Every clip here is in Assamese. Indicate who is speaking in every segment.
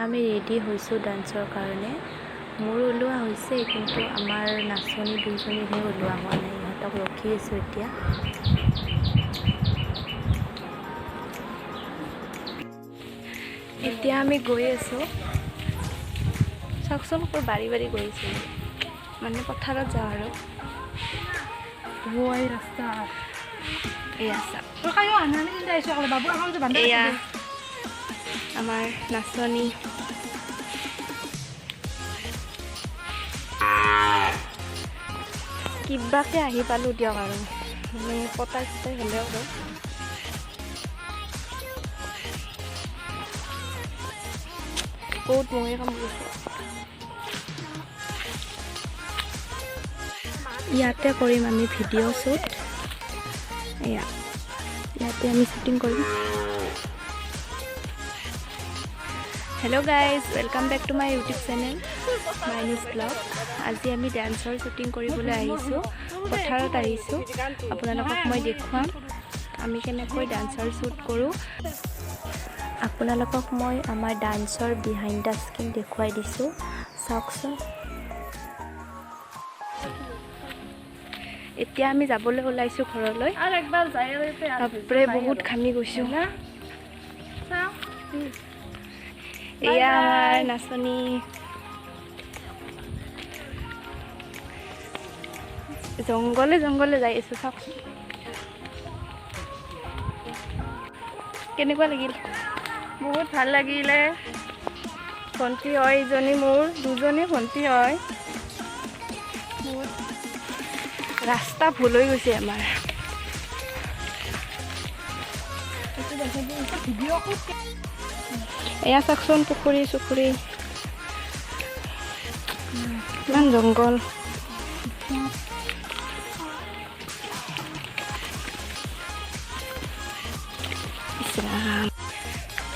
Speaker 1: আমি ৰেডি হৈছোঁ ডান্সৰ কাৰণে। মোৰ ওলোৱা হৈছে, কিন্তু আমাৰ নাচনী দুজনীৰহে ওলোৱা হোৱা নাই। ইহঁতক ৰখি আছোঁ এতিয়া। এতিয়া আমি গৈ আছোঁ। চাওকচোন ক'ৰ বাৰী বাৰী গৈ আছোঁ, মানে পথাৰত যাওঁ আৰু।
Speaker 2: ৰাস্তা
Speaker 1: এয়া আমাৰ নাচনী। কিবাকে আহি পালোঁ দিয়ক আৰু, মানে পতাই চতাই হ'লেও আৰু। বহুত মহে কামুৰিছে। ইয়াতে কৰিম আমি ভিডিঅ' শ্বুট। ইয়াতে আমি শ্বুটিং কৰিম। Hello' guys, welcome back to my YouTube channel my news blog. আজি আমি ডান্সৰ শ্বুটিং কৰিবলৈ আহিছোঁ, পথাৰত আহিছোঁ। আপোনালোকক মই দেখুৱাম আমি কেনেকৈ ডান্সৰ শ্বুট কৰোঁ। আপোনালোকক মই আমাৰ ডান্সৰ বিহাইণ্ড দ্য স্কিন দেখুৱাই দিছোঁ, চাওকচোন। এতিয়া আমি যাবলৈ ওলাইছোঁ ঘৰলৈ। বাপৰে বহুত ঘামি গৈছোঁ। এয়া আমাৰ নাচনী। জংঘলে জংঘলে যাই আছোঁ, চাওকচোন কেনেকুৱা লাগিল।
Speaker 2: বহুত ভাল লাগিলে। ভণ্টি হয় ইজনী, মোৰ দুজনী ভণ্টি হয়।
Speaker 1: ৰাস্তা ভুল হৈ গৈছে আমাৰ। এয়া চাওকচোন পুখুৰী চুখুৰী, ইমান জংঘল।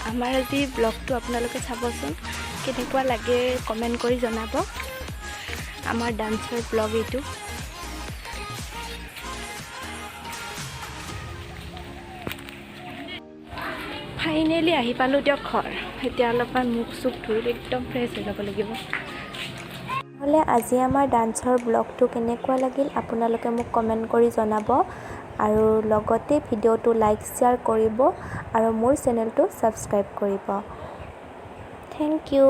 Speaker 1: আমাৰ আজি ব্লগটো আপোনালোকে চাবচোন, কেনেকুৱা লাগে কমেণ্ট কৰি জনাব। আমাৰ ডান্সৰ ব্লগ এইটো। ফাইনেলি আহি পালোঁ দিয়ক ঘৰ। এতিয়া অলপমান মুখ চুখ ধুই একদম ফ্ৰেছ হৈ যাব লাগিব। নহ'লে আজি আমাৰ ডান্সৰ ব্লগটো কেনেকুৱা লাগিল আপোনালোকে মোক কমেণ্ট কৰি জনাব, আৰু লগতে ভিডিঅ'টো লাইক শ্বেয়াৰ কৰিব, আৰু মোৰ চেনেলটো ছাবস্ক্ৰাইব কৰিব। Thank U.